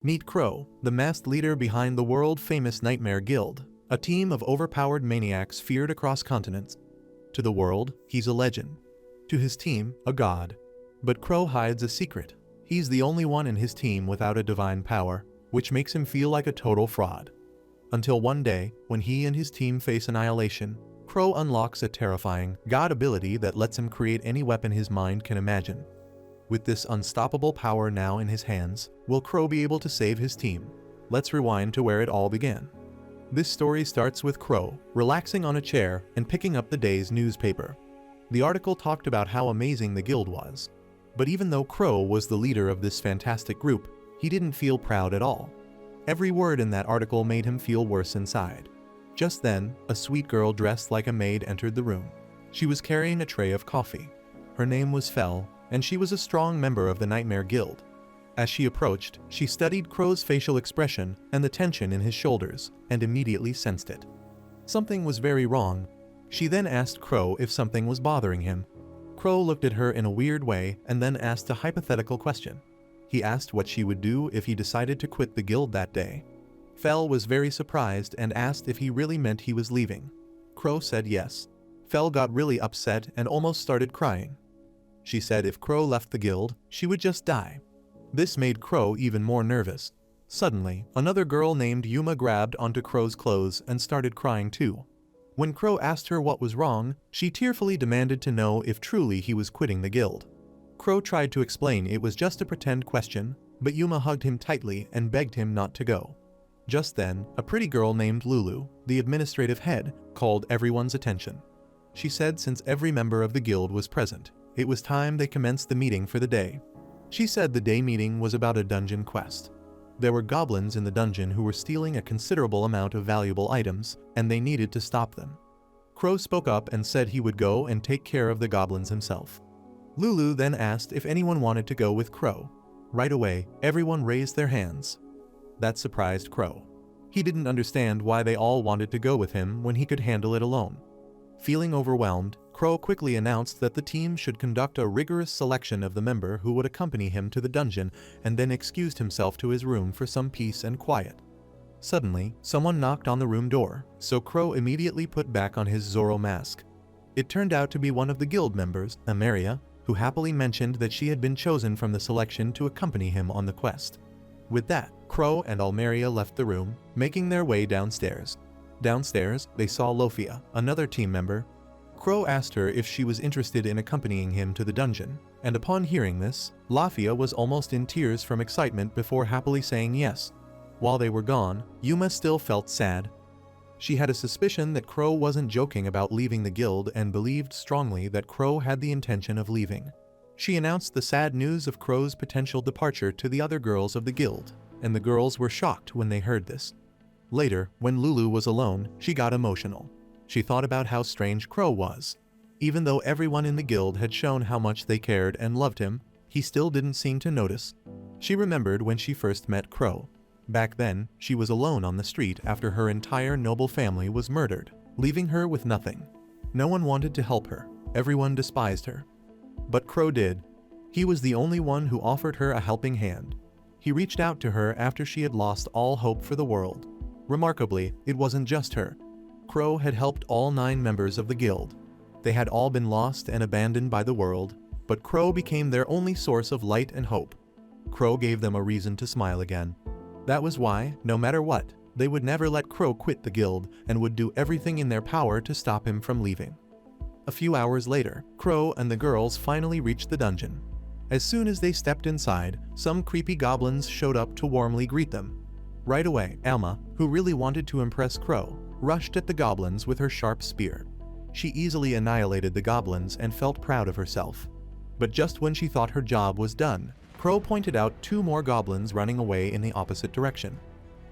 Meet Crow, the masked leader behind the world-famous Nightmare Guild, a team of overpowered maniacs feared across continents. To the world, he's a legend. To his team, a god. But Crow hides a secret. He's the only one in his team without a divine power, which makes him feel like a total fraud. Until one day, when he and his team face annihilation, Crow unlocks a terrifying god ability that lets him create any weapon his mind can imagine. With this unstoppable power now in his hands, will Crow be able to save his team? Let's rewind to where it all began. This story starts with Crow relaxing on a chair and picking up the day's newspaper. The article talked about how amazing the guild was. But even though Crow was the leader of this fantastic group, he didn't feel proud at all. Every word in that article made him feel worse inside. Just then, a sweet girl dressed like a maid entered the room. She was carrying a tray of coffee. Her name was Fel, and she was a strong member of the Nightmare Guild. As she approached, she studied Crow's facial expression and the tension in his shoulders, and immediately sensed it. Something was very wrong. She then asked Crow if something was bothering him. Crow looked at her in a weird way and then asked a hypothetical question. He asked what she would do if he decided to quit the guild that day. Fel was very surprised and asked if he really meant he was leaving. Crow said yes. Fel got really upset and almost started crying. She said if Crow left the guild, she would just die. This made Crow even more nervous. Suddenly, another girl named Yuma grabbed onto Crow's clothes and started crying too. When Crow asked her what was wrong, she tearfully demanded to know if truly he was quitting the guild. Crow tried to explain it was just a pretend question, but Yuma hugged him tightly and begged him not to go. Just then, a pretty girl named Lulu, the administrative head, called everyone's attention. She said since every member of the guild was present, it was time they commenced the meeting for the day. She said the day meeting was about a dungeon quest. There were goblins in the dungeon who were stealing a considerable amount of valuable items, and they needed to stop them. Crow spoke up and said he would go and take care of the goblins himself. Lulu then asked if anyone wanted to go with Crow. Right away, everyone raised their hands. That surprised Crow. He didn't understand why they all wanted to go with him when he could handle it alone. Feeling overwhelmed, Crow quickly announced that the team should conduct a rigorous selection of the member who would accompany him to the dungeon, and then excused himself to his room for some peace and quiet. Suddenly, someone knocked on the room door, so Crow immediately put back on his Zorro mask. It turned out to be one of the guild members, Ameria, who happily mentioned that she had been chosen from the selection to accompany him on the quest. With that, Crow and Almeria left the room, making their way downstairs. Downstairs, they saw Lofia, another team member. Crow asked her if she was interested in accompanying him to the dungeon, and upon hearing this, Lofia was almost in tears from excitement before happily saying yes. While they were gone, Yuma still felt sad. She had a suspicion that Crow wasn't joking about leaving the guild and believed strongly that Crow had the intention of leaving. She announced the sad news of Crow's potential departure to the other girls of the guild, and the girls were shocked when they heard this. Later, when Lulu was alone, she got emotional. She thought about how strange Crow was. Even though everyone in the guild had shown how much they cared and loved him, he still didn't seem to notice. She remembered when she first met Crow. Back then, she was alone on the street after her entire noble family was murdered, leaving her with nothing. No one wanted to help her. Everyone despised her. But Crow did. He was the only one who offered her a helping hand. He reached out to her after she had lost all hope for the world. Remarkably, it wasn't just her. Crow had helped all 9 members of the guild. They had all been lost and abandoned by the world, but Crow became their only source of light and hope. Crow gave them a reason to smile again. That was why, no matter what, they would never let Crow quit the guild and would do everything in their power to stop him from leaving. A few hours later, Crow and the girls finally reached the dungeon. As soon as they stepped inside, some creepy goblins showed up to warmly greet them. Right away, Alma, who really wanted to impress Crow, rushed at the goblins with her sharp spear. She easily annihilated the goblins and felt proud of herself. But just when she thought her job was done, Crow pointed out 2 more goblins running away in the opposite direction.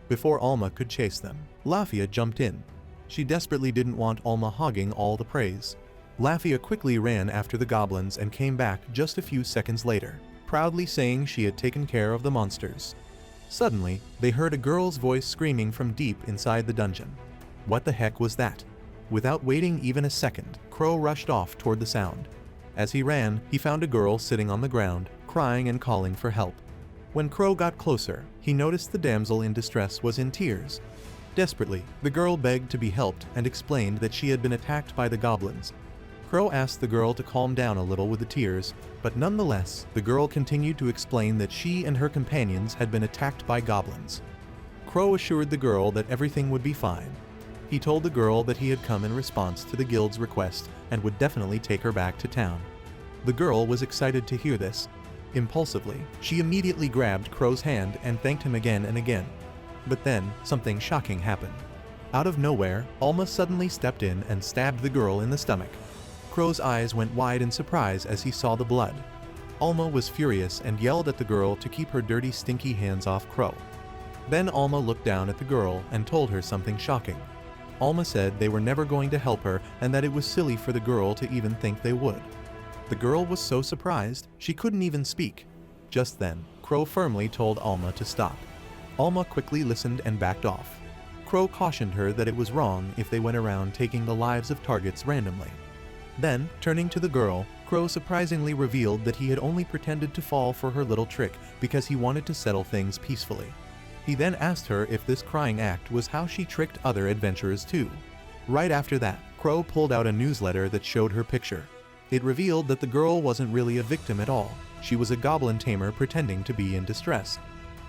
Before Alma could chase them, Lafia jumped in. She desperately didn't want Alma hogging all the praise. Lafia quickly ran after the goblins and came back just a few seconds later, proudly saying she had taken care of the monsters. Suddenly, they heard a girl's voice screaming from deep inside the dungeon. What the heck was that? Without waiting even a second, Crow rushed off toward the sound. As he ran, he found a girl sitting on the ground, crying and calling for help. When Crow got closer, he noticed the damsel in distress was in tears. Desperately, the girl begged to be helped and explained that she had been attacked by the goblins. Crow asked the girl to calm down a little with the tears, but nonetheless, the girl continued to explain that she and her companions had been attacked by goblins. Crow assured the girl that everything would be fine. He told the girl that he had come in response to the guild's request and would definitely take her back to town. The girl was excited to hear this. Impulsively, she immediately grabbed Crow's hand and thanked him again and again. But then, something shocking happened. Out of nowhere, Alma suddenly stepped in and stabbed the girl in the stomach. Crow's eyes went wide in surprise as he saw the blood. Alma was furious and yelled at the girl to keep her dirty, stinky hands off Crow. Then Alma looked down at the girl and told her something shocking. Alma said they were never going to help her and that it was silly for the girl to even think they would. The girl was so surprised, she couldn't even speak. Just then, Crow firmly told Alma to stop. Alma quickly listened and backed off. Crow cautioned her that it was wrong if they went around taking the lives of targets randomly. Then, turning to the girl, Crow surprisingly revealed that he had only pretended to fall for her little trick because he wanted to settle things peacefully. He then asked her if this crying act was how she tricked other adventurers too. Right after that, Crow pulled out a newsletter that showed her picture. It revealed that the girl wasn't really a victim at all. She was a goblin tamer pretending to be in distress.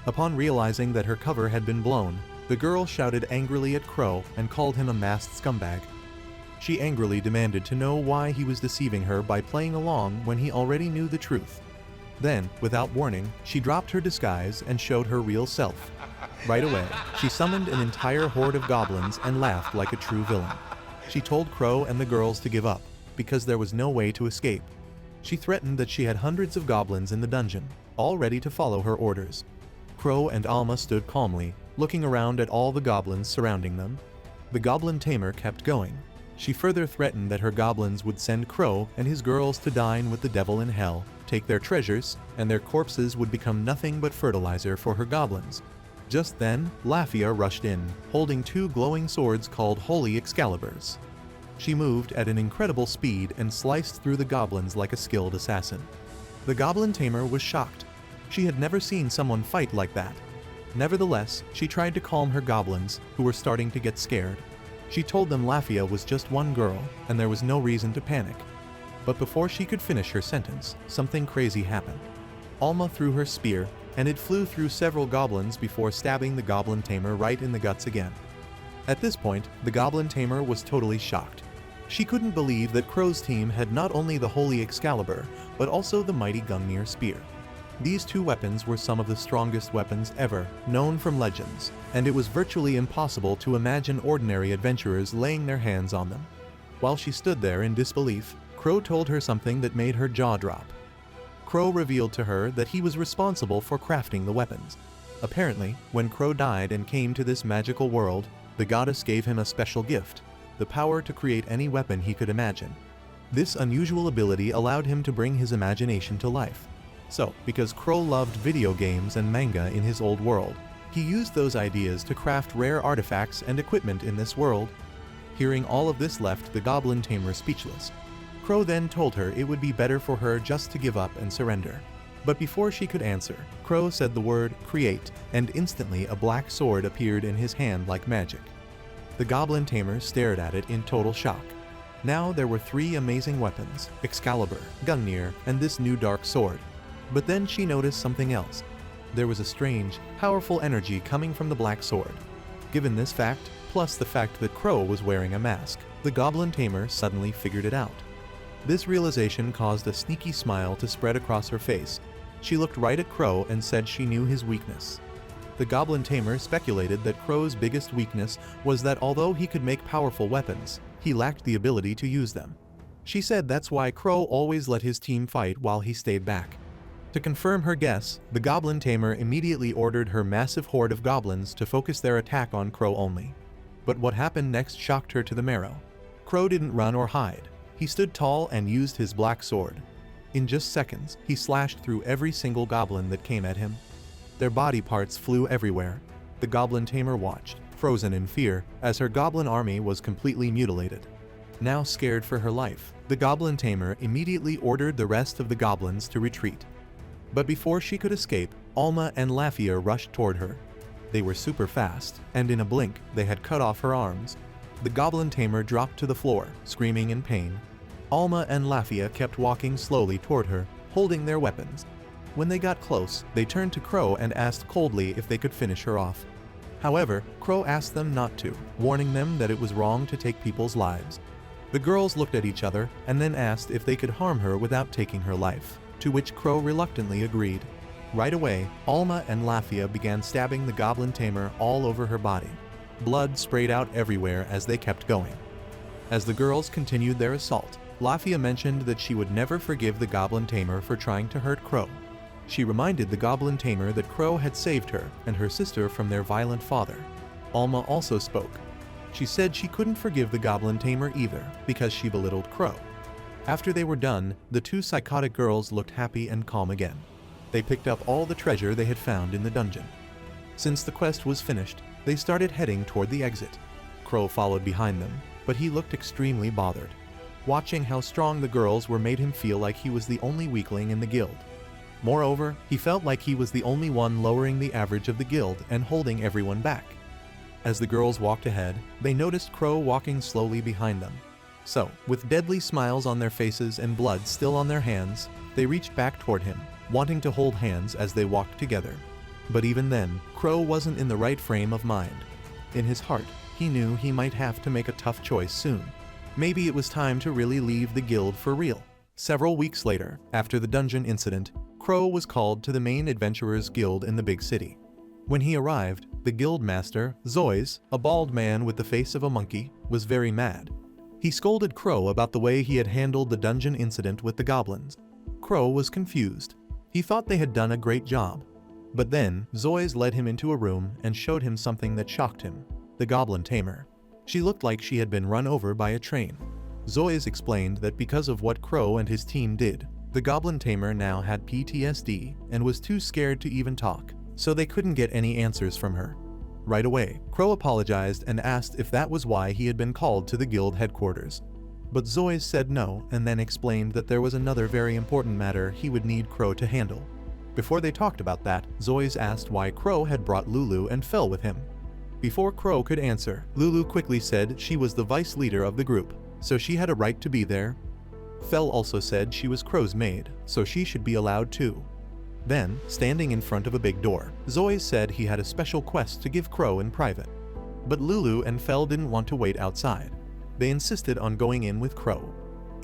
Upon realizing that her cover had been blown, the girl shouted angrily at Crow and called him a masked scumbag. She angrily demanded to know why he was deceiving her by playing along when he already knew the truth. Then, without warning, she dropped her disguise and showed her real self. Right away, she summoned an entire horde of goblins and laughed like a true villain. She told Crow and the girls to give up, because there was no way to escape. She threatened that she had hundreds of goblins in the dungeon, all ready to follow her orders. Crow and Alma stood calmly, looking around at all the goblins surrounding them. The goblin tamer kept going. She further threatened that her goblins would send Crow and his girls to dine with the devil in hell, take their treasures, and their corpses would become nothing but fertilizer for her goblins. Just then, Lafia rushed in, holding two glowing swords called Holy Excaliburs. She moved at an incredible speed and sliced through the goblins like a skilled assassin. The goblin tamer was shocked. She had never seen someone fight like that. Nevertheless, she tried to calm her goblins, who were starting to get scared. She told them Lafia was just one girl, and there was no reason to panic. But before she could finish her sentence, something crazy happened. Alma threw her spear, and it flew through several goblins before stabbing the goblin tamer right in the guts again. At this point, the goblin tamer was totally shocked. She couldn't believe that Crow's team had not only the Holy Excalibur, but also the mighty Gungnir spear. These two weapons were some of the strongest weapons ever, known from legends, and it was virtually impossible to imagine ordinary adventurers laying their hands on them. While she stood there in disbelief, Crow told her something that made her jaw drop. Crow revealed to her that he was responsible for crafting the weapons. Apparently, when Crow died and came to this magical world, the goddess gave him a special gift, the power to create any weapon he could imagine. This unusual ability allowed him to bring his imagination to life. So, because Crow loved video games and manga in his old world, he used those ideas to craft rare artifacts and equipment in this world. Hearing all of this left the goblin tamer speechless. Crow then told her it would be better for her just to give up and surrender. But before she could answer, Crow said the word "create," and instantly a black sword appeared in his hand like magic. The goblin tamer stared at it in total shock. Now there were three amazing weapons: Excalibur, Gungnir, and this new dark sword. But then she noticed something else. There was a strange, powerful energy coming from the black sword. Given this fact, plus the fact that Crow was wearing a mask, the goblin tamer suddenly figured it out. This realization caused a sneaky smile to spread across her face. She looked right at Crow and said she knew his weakness. The goblin tamer speculated that Crow's biggest weakness was that although he could make powerful weapons, he lacked the ability to use them. She said that's why Crow always let his team fight while he stayed back. To confirm her guess, the goblin tamer immediately ordered her massive horde of goblins to focus their attack on Crow only. But what happened next shocked her to the marrow. Crow didn't run or hide. He stood tall and used his black sword. In just seconds, he slashed through every single goblin that came at him. Their body parts flew everywhere. The goblin tamer watched, frozen in fear, as her goblin army was completely mutilated. Now scared for her life, the goblin tamer immediately ordered the rest of the goblins to retreat. But before she could escape, Alma and Lafia rushed toward her. They were super fast, and in a blink, they had cut off her arms. The goblin tamer dropped to the floor, screaming in pain. Alma and Lafia kept walking slowly toward her, holding their weapons. When they got close, they turned to Crow and asked coldly if they could finish her off. However, Crow asked them not to, warning them that it was wrong to take people's lives. The girls looked at each other and then asked if they could harm her without taking her life, to which Crow reluctantly agreed. Right away, Alma and Lafia began stabbing the goblin tamer all over her body. Blood sprayed out everywhere as they kept going. As the girls continued their assault, Lafia mentioned that she would never forgive the goblin tamer for trying to hurt Crow. She reminded the goblin tamer that Crow had saved her and her sister from their violent father. Alma also spoke. She said she couldn't forgive the goblin tamer either because she belittled Crow. After they were done, the two psychotic girls looked happy and calm again. They picked up all the treasure they had found in the dungeon. Since the quest was finished, they started heading toward the exit. Crow followed behind them, but he looked extremely bothered. Watching how strong the girls were made him feel like he was the only weakling in the guild. Moreover, he felt like he was the only one lowering the average of the guild and holding everyone back. As the girls walked ahead, they noticed Crow walking slowly behind them. So, with deadly smiles on their faces and blood still on their hands, they reached back toward him, wanting to hold hands as they walked together. But even then, Crow wasn't in the right frame of mind. In his heart, he knew he might have to make a tough choice soon. Maybe it was time to really leave the guild for real. Several weeks later, after the dungeon incident, Crow was called to the main adventurers guild in the big city. When he arrived, the guild master, Zois, a bald man with the face of a monkey, was very mad. He scolded Crow about the way he had handled the dungeon incident with the goblins. Crow was confused. He thought they had done a great job. But then, Zois led him into a room and showed him something that shocked him: the goblin tamer. She looked like she had been run over by a train. Zois explained that because of what Crow and his team did, the goblin tamer now had PTSD and was too scared to even talk, so they couldn't get any answers from her. Right away, Crow apologized and asked if that was why he had been called to the guild headquarters. But Zois said no and then explained that there was another very important matter he would need Crow to handle. Before they talked about that, Zois asked why Crow had brought Lulu and Fel with him. Before Crow could answer, Lulu quickly said she was the vice leader of the group, so she had a right to be there. Fel also said she was Crow's maid, so she should be allowed too. Then, standing in front of a big door, Zois said he had a special quest to give Crow in private. But Lulu and Fel didn't want to wait outside. They insisted on going in with Crow.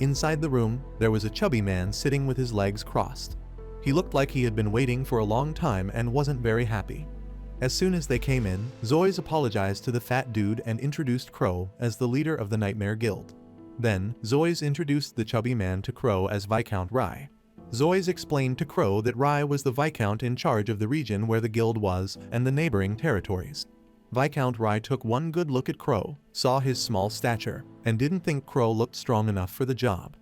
Inside the room, there was a chubby man sitting with his legs crossed. He looked like he had been waiting for a long time and wasn't very happy. As soon as they came in, Zois apologized to the fat dude and introduced Crow as the leader of the Nightmare Guild. Then, Zois introduced the chubby man to Crow as Viscount Rai. Zois explained to Crow that Rai was the Viscount in charge of the region where the guild was and the neighboring territories. Viscount Rai took one good look at Crow, saw his small stature, and didn't think Crow looked strong enough for the job.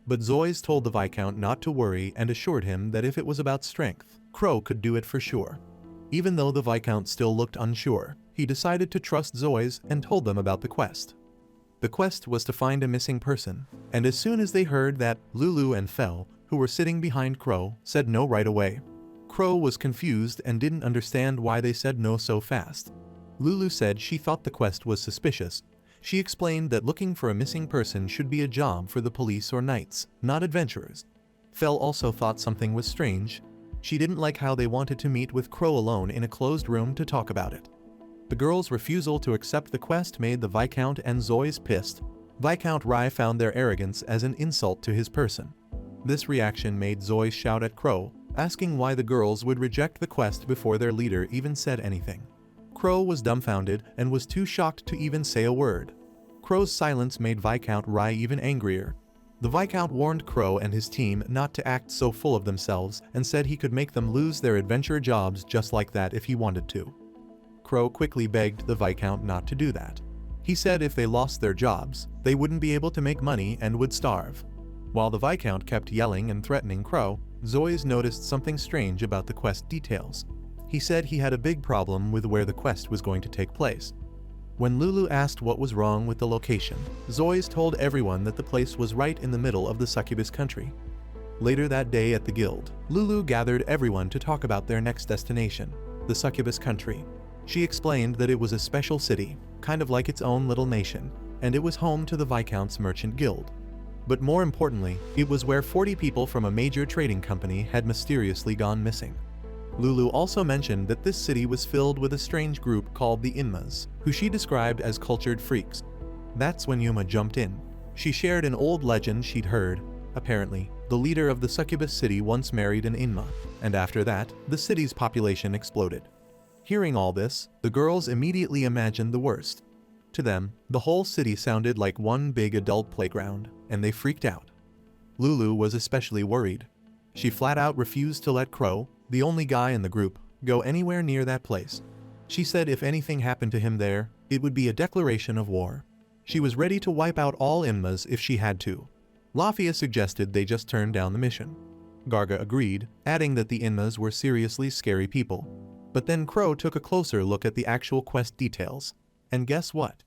But Zois told the Viscount not to worry and assured him that if it was about strength, Crow could do it for sure. Even though the Viscount still looked unsure, he decided to trust Zois and told them about the quest. The quest was to find a missing person, and as soon as they heard that, Lulu and Fel, who were sitting behind Crow, said no right away. Crow was confused and didn't understand why they said no so fast. Lulu said she thought the quest was suspicious. She explained that looking for a missing person should be a job for the police or knights, not adventurers. Fel also thought something was strange. She didn't like how they wanted to meet with Crow alone in a closed room to talk about it. The girls' refusal to accept the quest made the Viscount and Zois pissed. Viscount Rai found their arrogance as an insult to his person. This reaction made Zois shout at Crow, asking why the girls would reject the quest before their leader even said anything. Crow was dumbfounded and was too shocked to even say a word. Crow's silence made Viscount Rai even angrier. The Viscount warned Crow and his team not to act so full of themselves and said he could make them lose their adventure jobs just like that if he wanted to. Crow quickly begged the Viscount not to do that. He said if they lost their jobs, they wouldn't be able to make money and would starve. While the Viscount kept yelling and threatening Crow, Zois noticed something strange about the quest details. He said he had a big problem with where the quest was going to take place. When Lulu asked what was wrong with the location, Zois told everyone that the place was right in the middle of the succubus country. Later that day at the guild, Lulu gathered everyone to talk about their next destination, the Succubus country. She explained that it was a special city, kind of like its own little nation, and it was home to the Viscount's Merchant Guild. But more importantly, it was where 40 people from a major trading company had mysteriously gone missing. Lulu also mentioned that this city was filled with a strange group called the Inmas, who she described as cultured freaks. That's when Yuma jumped in. She shared an old legend she'd heard. Apparently, the leader of the Succubus city once married an Inma, and after that, the city's population exploded. Hearing all this, the girls immediately imagined the worst. To them, the whole city sounded like one big adult playground, and they freaked out. Lulu was especially worried. She flat out refused to let Crow, the only guy in the group, go anywhere near that place. She said if anything happened to him there, it would be a declaration of war. She was ready to wipe out all Inmas if she had to. Lafia suggested they just turn down the mission. Garga agreed, adding that the Inmas were seriously scary people. But then Crow took a closer look at the actual quest details. And guess what?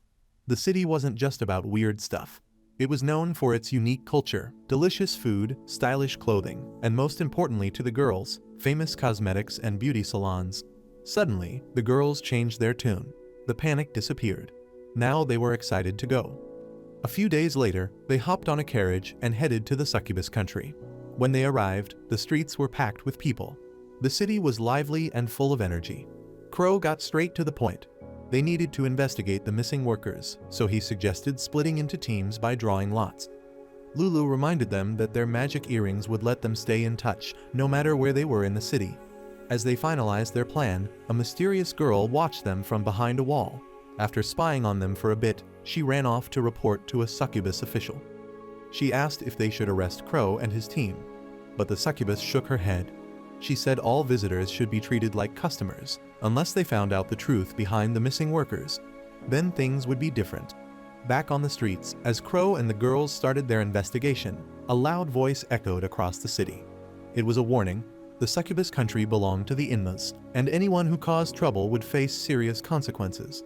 The city wasn't just about weird stuff. It was known for its unique culture, delicious food, stylish clothing, and most importantly to the girls, famous cosmetics and beauty salons. Suddenly, the girls changed their tune. The panic disappeared. Now they were excited to go. A few days later, they hopped on a carriage and headed to the Succubus country. When they arrived, the streets were packed with people. The city was lively and full of energy. Crow got straight to the point. They needed to investigate the missing workers, so he suggested splitting into teams by drawing lots. Lulu reminded them that their magic earrings would let them stay in touch, no matter where they were in the city. As they finalized their plan, a mysterious girl watched them from behind a wall. After spying on them for a bit, she ran off to report to a Succubus official. She asked if they should arrest Crow and his team, but the Succubus shook her head. She said all visitors should be treated like customers, unless they found out the truth behind the missing workers. Then things would be different. Back on the streets, as Crow and the girls started their investigation, a loud voice echoed across the city. It was a warning. The Succubus country belonged to the Inmas, and anyone who caused trouble would face serious consequences.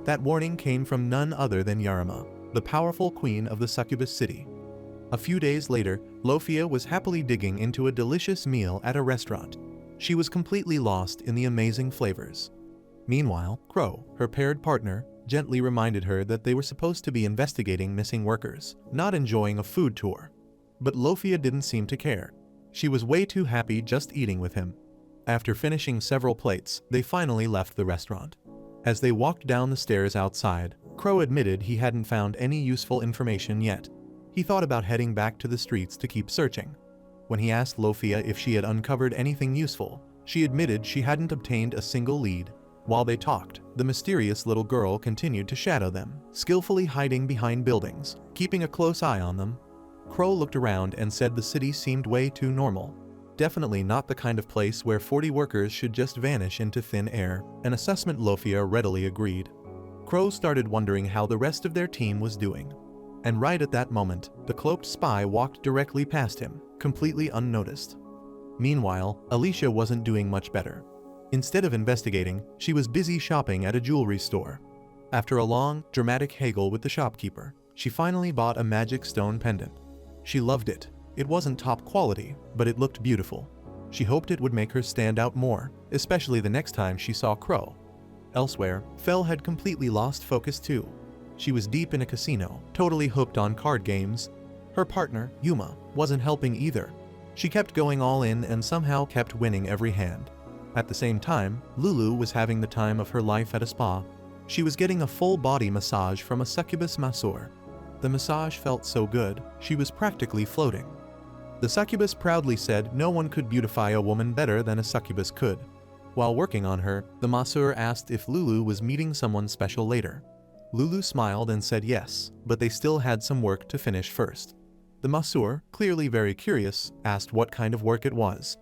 That warning came from none other than Yarima, the powerful queen of the Succubus city. A few days later, Lofia was happily digging into a delicious meal at a restaurant. She was completely lost in the amazing flavors. Meanwhile, Crow, her paired partner, gently reminded her that they were supposed to be investigating missing workers, not enjoying a food tour. But Lofia didn't seem to care. She was way too happy just eating with him. After finishing several plates, they finally left the restaurant. As they walked down the stairs outside, Crow admitted he hadn't found any useful information yet. He thought about heading back to the streets to keep searching. When he asked Lofia if she had uncovered anything useful, she admitted she hadn't obtained a single lead. While they talked, the mysterious little girl continued to shadow them, skillfully hiding behind buildings, keeping a close eye on them. Crow looked around and said the city seemed way too normal. Definitely not the kind of place where 40 workers should just vanish into thin air, an assessment Lofia readily agreed. Crow started wondering how the rest of their team was doing. And right at that moment, the cloaked spy walked directly past him, completely unnoticed. Meanwhile, Alicia wasn't doing much better. Instead of investigating, she was busy shopping at a jewelry store. After a long, dramatic haggle with the shopkeeper, she finally bought a magic stone pendant. She loved it. It wasn't top quality, but it looked beautiful. She hoped it would make her stand out more, especially the next time she saw Crow. Elsewhere, Fel had completely lost focus too. She was deep in a casino, totally hooked on card games. Her partner, Yuma, wasn't helping either. She kept going all in and somehow kept winning every hand. At the same time, Lulu was having the time of her life at a spa. She was getting a full-body massage from a succubus masseur. The massage felt so good, she was practically floating. The succubus proudly said no one could beautify a woman better than a succubus could. While working on her, the masseur asked if Lulu was meeting someone special later. Lulu smiled and said yes, but they still had some work to finish first. The masseur, clearly very curious, asked what kind of work it was.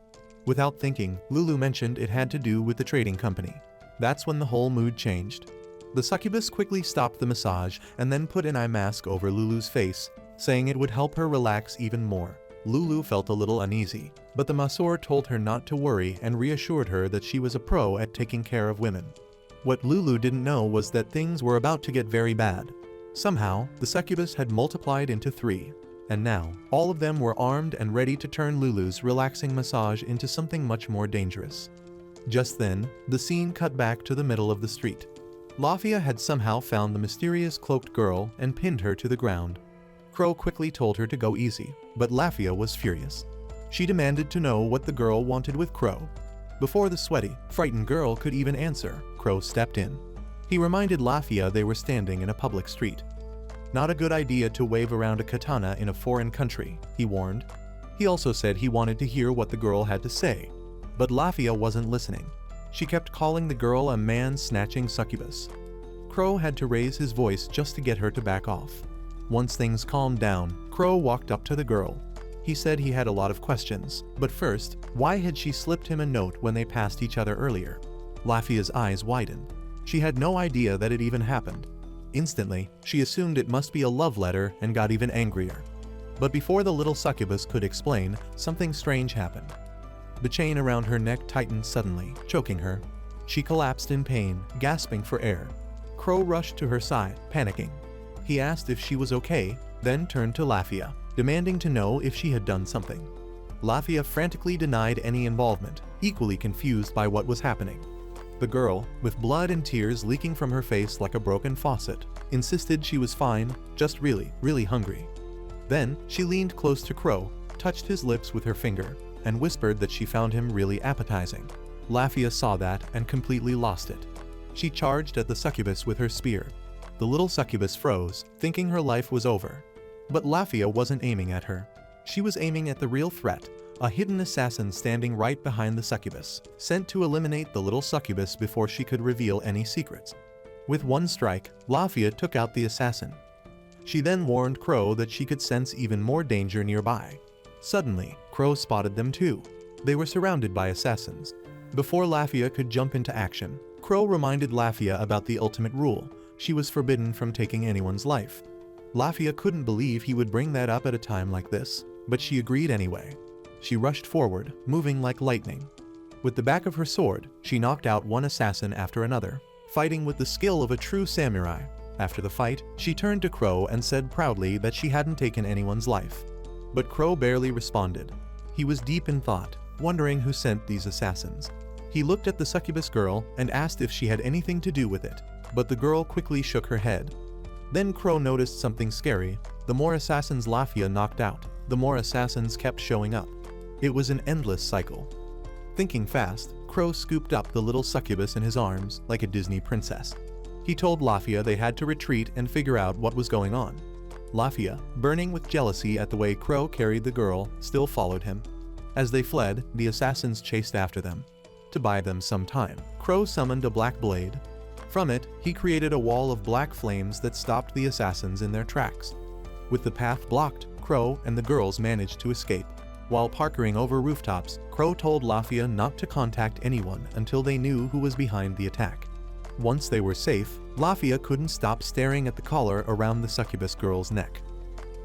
Without thinking, Lulu mentioned it had to do with the trading company. That's when the whole mood changed. The succubus quickly stopped the massage and then put an eye mask over Lulu's face, saying it would help her relax even more. Lulu felt a little uneasy, but the masseur told her not to worry and reassured her that she was a pro at taking care of women. What Lulu didn't know was that things were about to get very bad. Somehow, the succubus had multiplied into 3, And now, all of them were armed and ready to turn Lulu's relaxing massage into something much more dangerous. Just then, the scene cut back to the middle of the street. Lafia had somehow found the mysterious cloaked girl and pinned her to the ground. Crow quickly told her to go easy, but Lafia was furious. She demanded to know what the girl wanted with Crow. Before the sweaty, frightened girl could even answer, Crow stepped in. He reminded Lafia they were standing in a public street. Not a good idea to wave around a katana in a foreign country, he warned. He also said he wanted to hear what the girl had to say. But Lafia wasn't listening. She kept calling the girl a man-snatching succubus. Crow had to raise his voice just to get her to back off. Once things calmed down, Crow walked up to the girl. He said he had a lot of questions, but first, why had she slipped him a note when they passed each other earlier? Lafia's eyes widened. She had no idea that it even happened. Instantly, she assumed it must be a love letter and got even angrier. But before the little succubus could explain, something strange happened. The chain around her neck tightened suddenly, choking her. She collapsed in pain, gasping for air. Crow rushed to her side, panicking. He asked if she was okay, then turned to Lafia, demanding to know if she had done something. Lafia frantically denied any involvement, equally confused by what was happening. The girl, with blood and tears leaking from her face like a broken faucet, insisted she was fine, just really, really hungry. Then, she leaned close to Crow, touched his lips with her finger, and whispered that she found him really appetizing. Lafia saw that and completely lost it. She charged at the succubus with her spear. The little succubus froze, thinking her life was over. But Lafia wasn't aiming at her. She was aiming at the real threat, a hidden assassin standing right behind the succubus, sent to eliminate the little succubus before she could reveal any secrets. With one strike, Lafia took out the assassin. She then warned Crow that she could sense even more danger nearby. Suddenly, Crow spotted them too. They were surrounded by assassins. Before Lafia could jump into action, Crow reminded Lafia about the ultimate rule: she was forbidden from taking anyone's life. Lafia couldn't believe he would bring that up at a time like this, but she agreed anyway. She rushed forward, moving like lightning. With the back of her sword, she knocked out one assassin after another, fighting with the skill of a true samurai. After the fight, she turned to Crow and said proudly that she hadn't taken anyone's life. But Crow barely responded. He was deep in thought, wondering who sent these assassins. He looked at the succubus girl and asked if she had anything to do with it, but the girl quickly shook her head. Then Crow noticed something scary. The more assassins Lafia knocked out, the more assassins kept showing up. It was an endless cycle. Thinking fast, Crow scooped up the little succubus in his arms like a Disney princess. He told Lafia they had to retreat and figure out what was going on. Lafia, burning with jealousy at the way Crow carried the girl, still followed him. As they fled, the assassins chased after them. To buy them some time, Crow summoned a black blade. From it, he created a wall of black flames that stopped the assassins in their tracks. With the path blocked, Crow and the girls managed to escape. While parkering over rooftops, Crow told Lafia not to contact anyone until they knew who was behind the attack. Once they were safe, Lafia couldn't stop staring at the collar around the succubus girl's neck.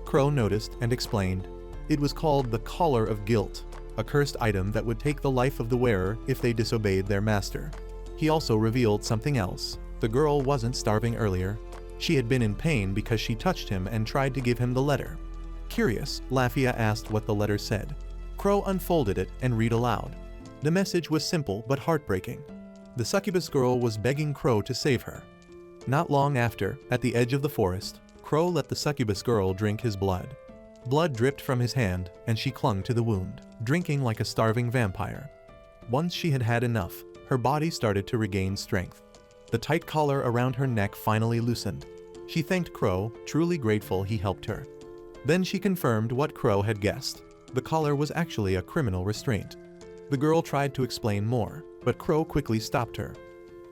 Crow noticed and explained. It was called the Collar of Guilt, a cursed item that would take the life of the wearer if they disobeyed their master. He also revealed something else. The girl wasn't starving earlier. She had been in pain because she touched him and tried to give him the letter. Curious, Lafia asked what the letter said. Crow unfolded it and read aloud. The message was simple but heartbreaking. The succubus girl was begging Crow to save her. Not long after, at the edge of the forest, Crow let the succubus girl drink his blood. Blood dripped from his hand, and she clung to the wound, drinking like a starving vampire. Once she had had enough, her body started to regain strength. The tight collar around her neck finally loosened. She thanked Crow, truly grateful he helped her. Then she confirmed what Crow had guessed. The collar was actually a criminal restraint. The girl tried to explain more, but Crow quickly stopped her.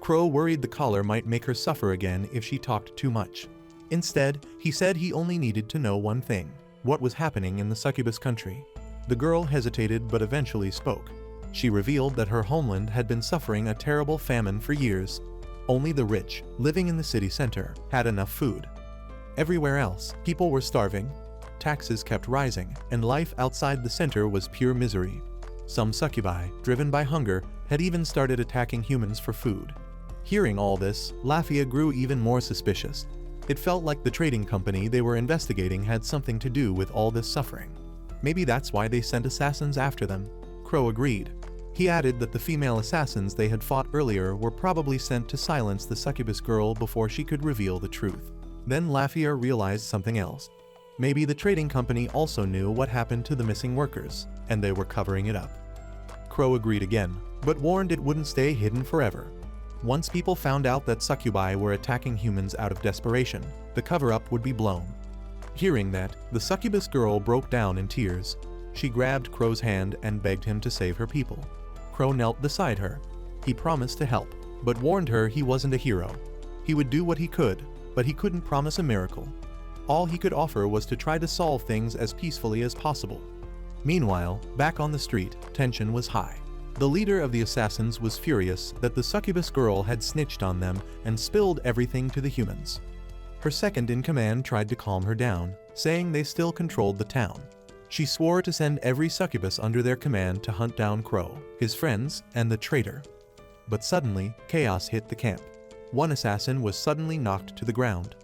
Crow worried the collar might make her suffer again if she talked too much. Instead, he said he only needed to know one thing: what was happening in the succubus country. The girl hesitated but eventually spoke. She revealed that her homeland had been suffering a terrible famine for years. Only the rich, living in the city center, had enough food. Everywhere else, people were starving. Taxes kept rising, and life outside the center was pure misery. Some succubi, driven by hunger, had even started attacking humans for food. Hearing all this, Lafia grew even more suspicious. It felt like the trading company they were investigating had something to do with all this suffering. Maybe that's why they sent assassins after them. Crow agreed. He added that the female assassins they had fought earlier were probably sent to silence the succubus girl before she could reveal the truth. Then Lafia realized something else. Maybe the trading company also knew what happened to the missing workers, and they were covering it up. Crow agreed again, but warned it wouldn't stay hidden forever. Once people found out that succubi were attacking humans out of desperation, the cover-up would be blown. Hearing that, the succubus girl broke down in tears. She grabbed Crow's hand and begged him to save her people. Crow knelt beside her. He promised to help, but warned her he wasn't a hero. He would do what he could, but he couldn't promise a miracle. All he could offer was to try to solve things as peacefully as possible. Meanwhile, back on the street, tension was high. The leader of the assassins was furious that the succubus girl had snitched on them and spilled everything to the humans. Her second-in-command tried to calm her down, saying they still controlled the town. She swore to send every succubus under their command to hunt down Crow, his friends, and the traitor. But suddenly, chaos hit the camp. One assassin was suddenly knocked to the ground.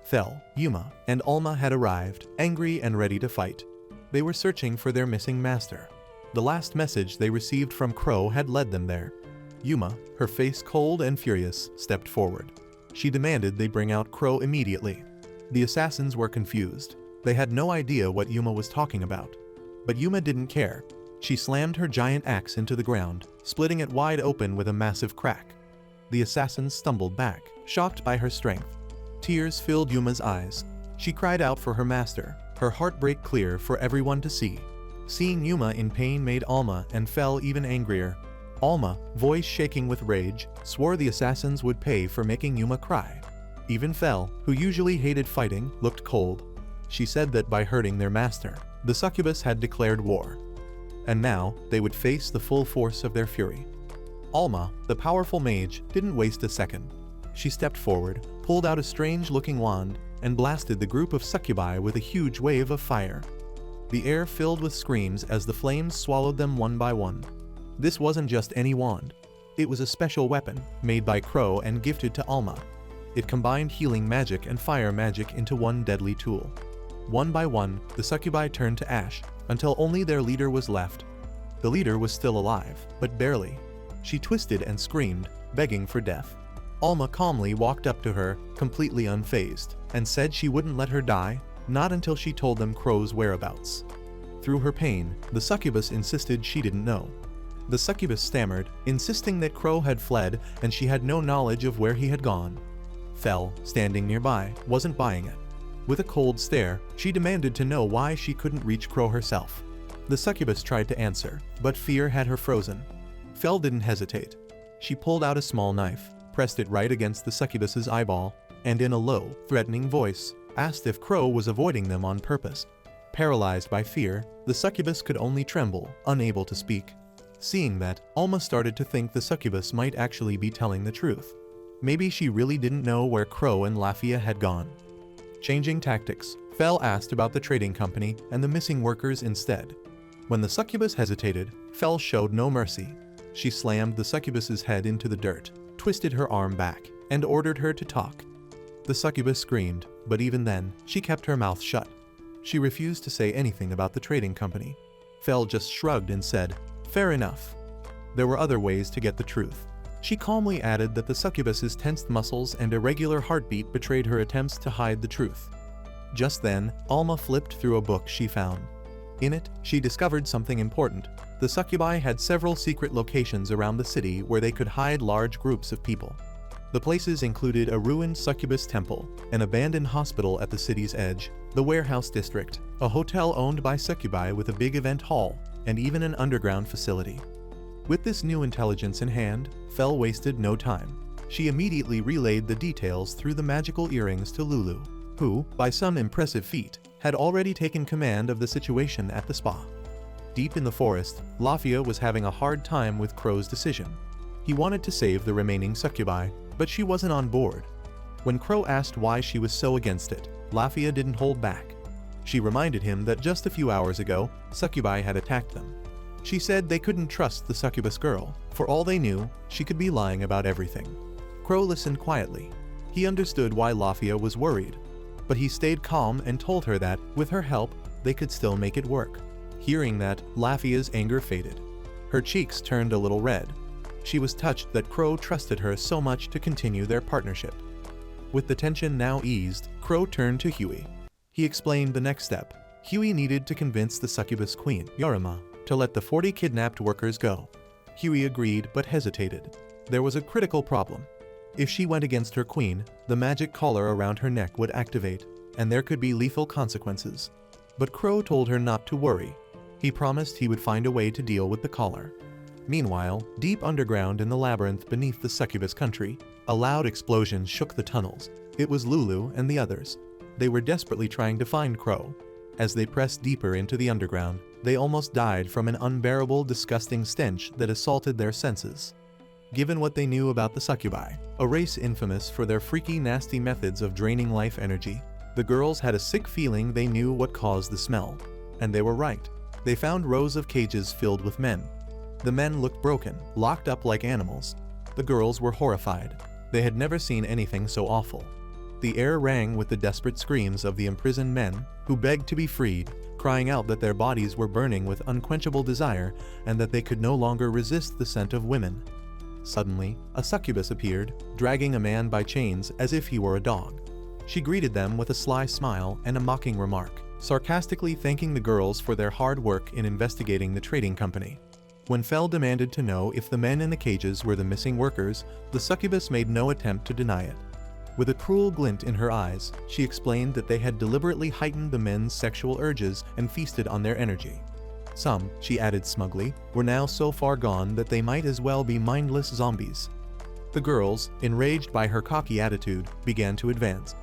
Fel, Yuma, and Alma had arrived, angry and ready to fight. They were searching for their missing master. The last message they received from Crow had led them there. Yuma, her face cold and furious, stepped forward. She demanded they bring out Crow immediately. The assassins were confused. They had no idea what Yuma was talking about. But Yuma didn't care. She slammed her giant axe into the ground, splitting it wide open with a massive crack. The assassins stumbled back, shocked by her strength. Tears filled Yuma's eyes. She cried out for her master, her heartbreak clear for everyone to see. Seeing Yuma in pain made Alma and Fel even angrier. Alma, voice shaking with rage, swore the assassins would pay for making Yuma cry. Even Fel, who usually hated fighting, looked cold. She said that by hurting their master, the succubus had declared war. And now, they would face the full force of their fury. Alma, the powerful mage, didn't waste a second. She stepped forward, pulled out a strange-looking wand, and blasted the group of succubi with a huge wave of fire. The air filled with screams as the flames swallowed them one by one. This wasn't just any wand. It was a special weapon, made by Crow and gifted to Alma. It combined healing magic and fire magic into one deadly tool. One by one, the succubi turned to ash, until only their leader was left. The leader was still alive, but barely. She twisted and screamed, begging for death. Alma calmly walked up to her, completely unfazed, and said she wouldn't let her die, not until she told them Crow's whereabouts. Through her pain, the succubus insisted she didn't know. The succubus stammered, insisting that Crow had fled and she had no knowledge of where he had gone. Fel, standing nearby, wasn't buying it. With a cold stare, she demanded to know why she couldn't reach Crow herself. The succubus tried to answer, but fear had her frozen. Fel didn't hesitate. She pulled out a small knife, pressed it right against the succubus's eyeball, and in a low, threatening voice, asked if Crow was avoiding them on purpose. Paralyzed by fear, the succubus could only tremble, unable to speak. Seeing that, Alma started to think the succubus might actually be telling the truth. Maybe she really didn't know where Crow and Lafia had gone. Changing tactics, Fel asked about the trading company and the missing workers instead. When the succubus hesitated, Fel showed no mercy. She slammed the succubus's head into the dirt, twisted her arm back, and ordered her to talk. The succubus screamed, but even then, she kept her mouth shut. She refused to say anything about the trading company. Fel just shrugged and said, "Fair enough." There were other ways to get the truth. She calmly added that the succubus's tensed muscles and irregular heartbeat betrayed her attempts to hide the truth. Just then, Alma flipped through a book she found. In it, she discovered something important. The succubi had several secret locations around the city where they could hide large groups of people. The places included a ruined succubus temple, an abandoned hospital at the city's edge, the warehouse district, a hotel owned by succubi with a big event hall, and even an underground facility. With this new intelligence in hand, Fel wasted no time. She immediately relayed the details through the magical earrings to Lulu, who, by some impressive feat, had already taken command of the situation at the spa. Deep in the forest, Lafia was having a hard time with Crow's decision. He wanted to save the remaining succubi, but she wasn't on board. When Crow asked why she was so against it, Lafia didn't hold back. She reminded him that just a few hours ago, succubi had attacked them. She said they couldn't trust the succubus girl. For all they knew, she could be lying about everything. Crow listened quietly. He understood why Lafia was worried, but he stayed calm and told her that, with her help, they could still make it work. Hearing that, Lafia's anger faded. Her cheeks turned a little red. She was touched that Crow trusted her so much to continue their partnership. With the tension now eased, Crow turned to Huey. He explained the next step. Huey needed to convince the succubus queen, Yarima, to let the 40 kidnapped workers go. Huey agreed but hesitated. There was a critical problem. If she went against her queen, the magic collar around her neck would activate, and there could be lethal consequences. But Crow told her not to worry. He promised he would find a way to deal with the collar. Meanwhile, deep underground in the labyrinth beneath the succubus country, a loud explosion shook the tunnels. It was Lulu and the others. They were desperately trying to find Crow. As they pressed deeper into the underground, they almost died from an unbearable, disgusting stench that assaulted their senses. Given what they knew about the succubi, a race infamous for their freaky, nasty methods of draining life energy, the girls had a sick feeling they knew what caused the smell. And they were right. They found rows of cages filled with men. The men looked broken, locked up like animals. The girls were horrified. They had never seen anything so awful. The air rang with the desperate screams of the imprisoned men, who begged to be freed, crying out that their bodies were burning with unquenchable desire and that they could no longer resist the scent of women. Suddenly, a succubus appeared, dragging a man by chains as if he were a dog. She greeted them with a sly smile and a mocking remark, sarcastically thanking the girls for their hard work in investigating the trading company. When Fel demanded to know if the men in the cages were the missing workers, the succubus made no attempt to deny it. With a cruel glint in her eyes, she explained that they had deliberately heightened the men's sexual urges and feasted on their energy. Some, she added smugly, were now so far gone that they might as well be mindless zombies. The girls, enraged by her cocky attitude, began to advance.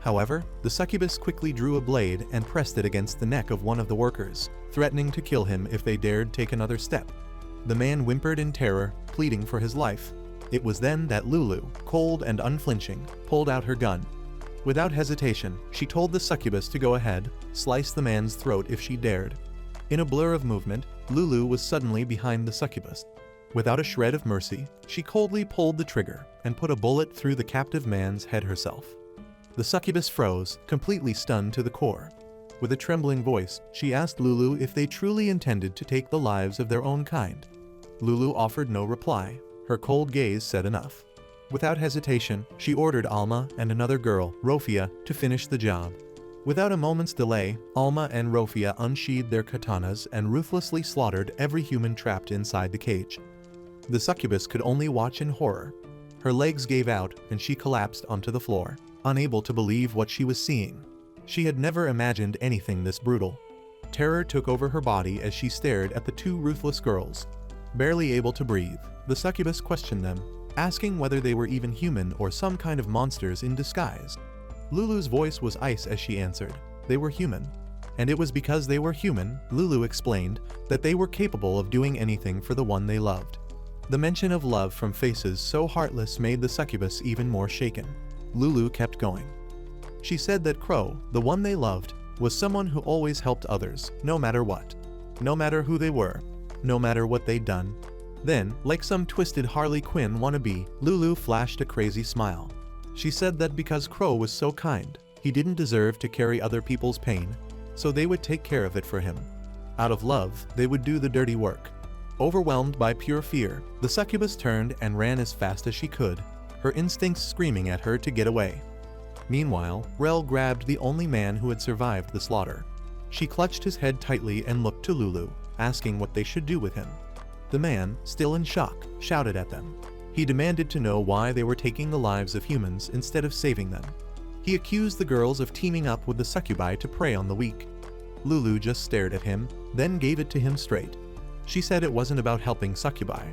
However, the succubus quickly drew a blade and pressed it against the neck of one of the workers, threatening to kill him if they dared take another step. The man whimpered in terror, pleading for his life. It was then that Lulu, cold and unflinching, pulled out her gun. Without hesitation, she told the succubus to go ahead, slice the man's throat if she dared. In a blur of movement, Lulu was suddenly behind the succubus. Without a shred of mercy, she coldly pulled the trigger and put a bullet through the captive man's head herself. The succubus froze, completely stunned to the core. With a trembling voice, she asked Lulu if they truly intended to take the lives of their own kind. Lulu offered no reply. Her cold gaze said enough. Without hesitation, she ordered Alma and another girl, Rofia, to finish the job. Without a moment's delay, Alma and Rofia unsheathed their katanas and ruthlessly slaughtered every human trapped inside the cage. The succubus could only watch in horror. Her legs gave out and she collapsed onto the floor, unable to believe what she was seeing. She had never imagined anything this brutal. Terror took over her body as she stared at the two ruthless girls. Barely able to breathe, the succubus questioned them, asking whether they were even human or some kind of monsters in disguise. Lulu's voice was ice as she answered, they were human. And it was because they were human, Lulu explained, that they were capable of doing anything for the one they loved. The mention of love from faces so heartless made the succubus even more shaken. Lulu kept going. She said that Crow, the one they loved, was someone who always helped others, no matter what. No matter who they were. No matter what they'd done. Then, like some twisted Harley Quinn wannabe, Lulu flashed a crazy smile. She said that because Crow was so kind, he didn't deserve to carry other people's pain, so they would take care of it for him. Out of love, they would do the dirty work. Overwhelmed by pure fear, the succubus turned and ran as fast as she could, her instincts screaming at her to get away. Meanwhile, Rel grabbed the only man who had survived the slaughter. She clutched his head tightly and looked to Lulu, asking what they should do with him. The man, still in shock, shouted at them. He demanded to know why they were taking the lives of humans instead of saving them. He accused the girls of teaming up with the succubi to prey on the weak. Lulu just stared at him, then gave it to him straight. She said it wasn't about helping succubi.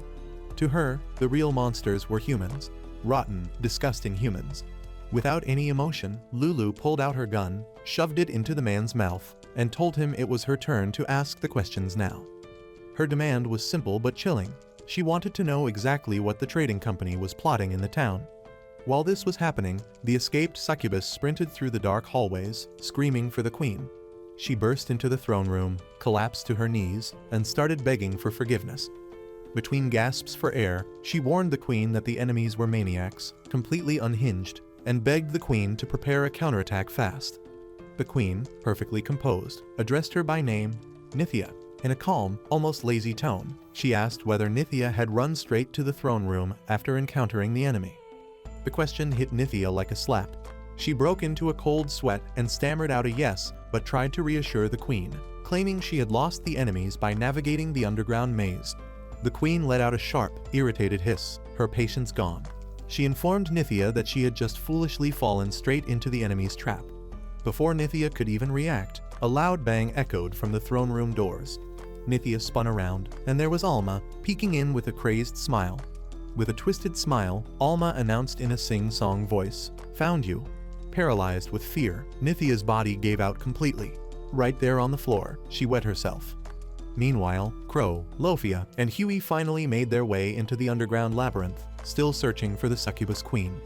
To her, the real monsters were humans. Rotten, disgusting humans. Without any emotion, Lulu pulled out her gun, shoved it into the man's mouth, and told him it was her turn to ask the questions now. Her demand was simple but chilling. She wanted to know exactly what the trading company was plotting in the town. While this was happening, the escaped succubus sprinted through the dark hallways, screaming for the queen. She burst into the throne room, collapsed to her knees, and started begging for forgiveness. Between gasps for air, she warned the queen that the enemies were maniacs, completely unhinged, and begged the queen to prepare a counterattack fast. The queen, perfectly composed, addressed her by name, Nithya. In a calm, almost lazy tone, she asked whether Nithya had run straight to the throne room after encountering the enemy. The question hit Nithya like a slap. She broke into a cold sweat and stammered out a yes, but tried to reassure the queen, claiming she had lost the enemies by navigating the underground maze. The queen let out a sharp, irritated hiss, her patience gone. She informed Nithya that she had just foolishly fallen straight into the enemy's trap. Before Nithya could even react, a loud bang echoed from the throne room doors. Nithya spun around, and there was Alma, peeking in with a crazed smile. With a twisted smile, Alma announced in a sing-song voice, "Found you." Paralyzed with fear, Nithya's body gave out completely. Right there on the floor, she wet herself. Meanwhile, Crow, Lofia, and Huey finally made their way into the underground labyrinth, still searching for the succubus queen.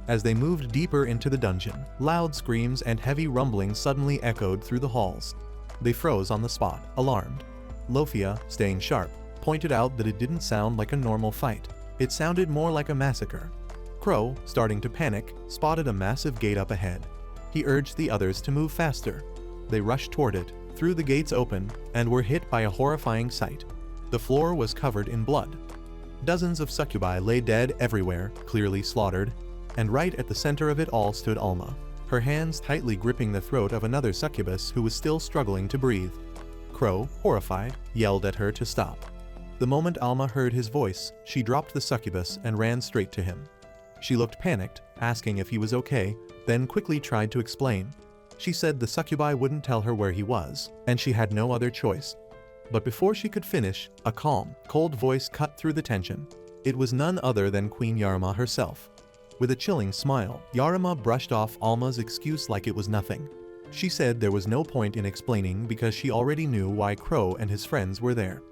As they moved deeper into the dungeon, loud screams and heavy rumbling suddenly echoed through the halls. They froze on the spot, alarmed. Lofia, staying sharp, pointed out that it didn't sound like a normal fight. It sounded more like a massacre. Crow, starting to panic, spotted a massive gate up ahead. He urged the others to move faster. They rushed toward it, threw the gates open, and were hit by a horrifying sight. The floor was covered in blood. Dozens of succubi lay dead everywhere, clearly slaughtered, and right at the center of it all stood Alma, her hands tightly gripping the throat of another succubus who was still struggling to breathe. Crow, horrified, yelled at her to stop. The moment Alma heard his voice, she dropped the succubus and ran straight to him. She looked panicked, asking if he was okay, then quickly tried to explain. She said the succubi wouldn't tell her where he was, and she had no other choice. But before she could finish, a calm, cold voice cut through the tension. It was none other than Queen Yarima herself. With a chilling smile, Yarima brushed off Alma's excuse like it was nothing. She said there was no point in explaining because she already knew why Crow and his friends were there.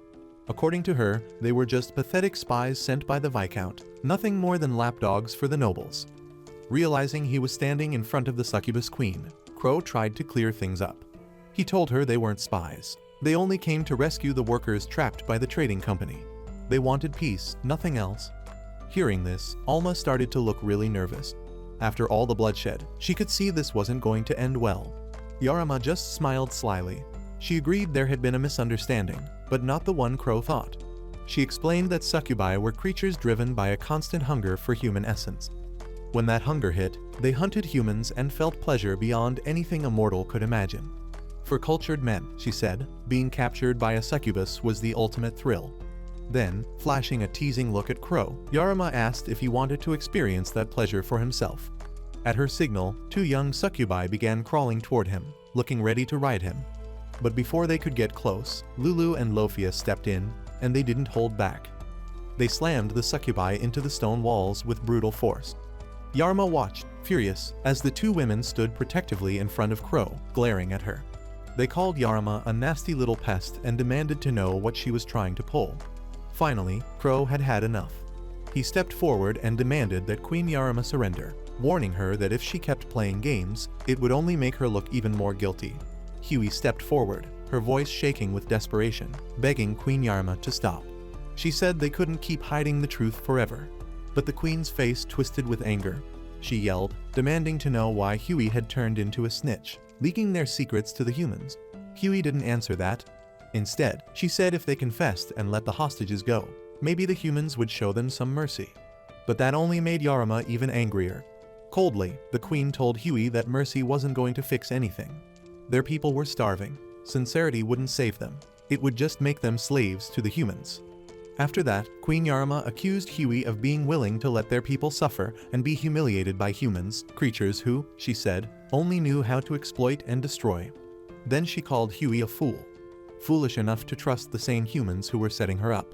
According to her, they were just pathetic spies sent by the Viscount, nothing more than lapdogs for the nobles. Realizing he was standing in front of the succubus queen, Crow tried to clear things up. He told her they weren't spies. They only came to rescue the workers trapped by the trading company. They wanted peace, nothing else. Hearing this, Alma started to look really nervous. After all the bloodshed, she could see this wasn't going to end well. Yarima just smiled slyly. She agreed there had been a misunderstanding, but not the one Crow thought. She explained that succubi were creatures driven by a constant hunger for human essence. When that hunger hit, they hunted humans and felt pleasure beyond anything a mortal could imagine. For cultured men, she said, being captured by a succubus was the ultimate thrill. Then, flashing a teasing look at Crow, Yarima asked if he wanted to experience that pleasure for himself. At her signal, two young succubi began crawling toward him, looking ready to ride him. But before they could get close, Lulu and Lofia stepped in, and they didn't hold back. They slammed the succubi into the stone walls with brutal force. Yarima watched, furious, as the two women stood protectively in front of Crow, glaring at her. They called Yarima a nasty little pest and demanded to know what she was trying to pull. Finally, Crow had had enough. He stepped forward and demanded that Queen Yarima surrender, warning her that if she kept playing games, it would only make her look even more guilty. Huey stepped forward, her voice shaking with desperation, begging Queen Yarima to stop. She said they couldn't keep hiding the truth forever. But the queen's face twisted with anger. She yelled, demanding to know why Huey had turned into a snitch, leaking their secrets to the humans. Huey didn't answer that. Instead, she said if they confessed and let the hostages go, maybe the humans would show them some mercy. But that only made Yarima even angrier. Coldly, the queen told Huey that mercy wasn't going to fix anything. Their people were starving. Sincerity wouldn't save them. It would just make them slaves to the humans. After that, Queen Yarima accused Huey of being willing to let their people suffer and be humiliated by humans, creatures who, she said, only knew how to exploit and destroy. Then she called Huey a fool. Foolish enough to trust the same humans who were setting her up.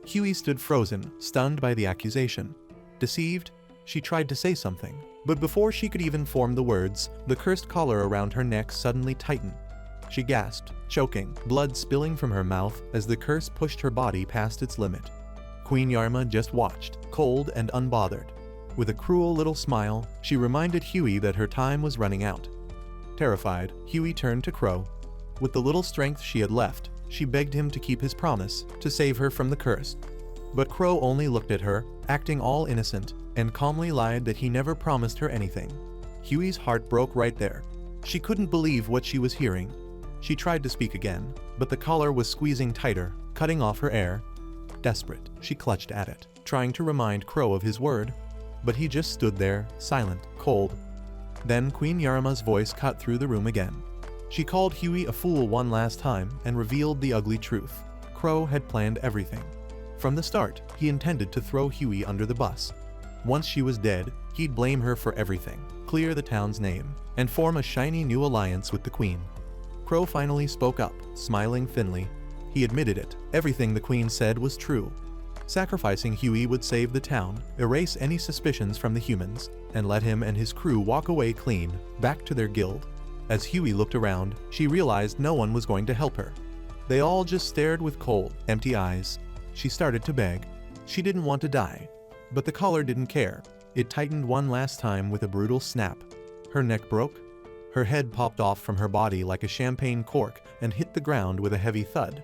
Huey stood frozen, stunned by the accusation. Deceived, she tried to say something, but before she could even form the words, the cursed collar around her neck suddenly tightened. She gasped, choking, blood spilling from her mouth as the curse pushed her body past its limit. Queen Yarima just watched, cold and unbothered. With a cruel little smile, she reminded Huey that her time was running out. Terrified, Huey turned to Crow. With the little strength she had left, she begged him to keep his promise, to save her from the curse. But Crow only looked at her, acting all innocent. and calmly lied that he never promised her anything. Huey's heart broke right there. She couldn't believe what she was hearing. She tried to speak again, but the collar was squeezing tighter, cutting off her air. Desperate, she clutched at it, trying to remind Crow of his word. But he just stood there, silent, cold. Then Queen Yarama's voice cut through the room again. She called Huey a fool one last time and revealed the ugly truth. Crow had planned everything. From the start, he intended to throw Huey under the bus. Once she was dead, he'd blame her for everything, clear the town's name, and form a shiny new alliance with the queen. Crow finally spoke up, smiling thinly. He admitted it. Everything the queen said was true. Sacrificing Huey would save the town, erase any suspicions from the humans, and let him and his crew walk away clean, back to their guild. As Huey looked around, she realized no one was going to help her. They all just stared with cold, empty eyes. She started to beg. She didn't want to die. But the collar didn't care. It tightened one last time with a brutal snap. Her neck broke. Her head popped off from her body like a champagne cork and hit the ground with a heavy thud.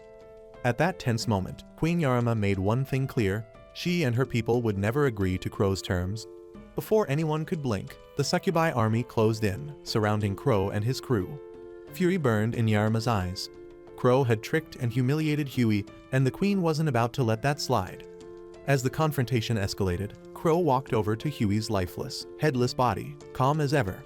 At that tense moment, Queen Yarama made one thing clear: she and her people would never agree to Crow's terms. Before anyone could blink, the succubi army closed in, surrounding Crow and his crew. Fury burned in Yarama's eyes. Crow had tricked and humiliated Huey, and the queen wasn't about to let that slide. As the confrontation escalated, Crow walked over to Huey's lifeless, headless body, calm as ever.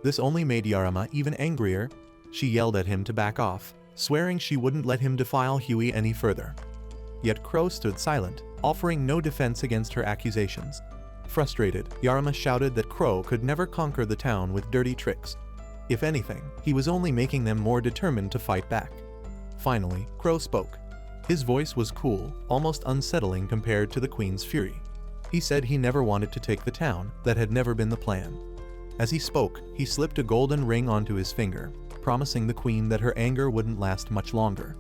This only made Yarama even angrier. She yelled at him to back off, swearing she wouldn't let him defile Huey any further. Yet Crow stood silent, offering no defense against her accusations. Frustrated, Yarama shouted that Crow could never conquer the town with dirty tricks. If anything, he was only making them more determined to fight back. Finally, Crow spoke. His voice was cool, almost unsettling compared to the queen's fury. He said he never wanted to take the town. That had never been the plan. As he spoke, he slipped a golden ring onto his finger, promising the queen that her anger wouldn't last much longer.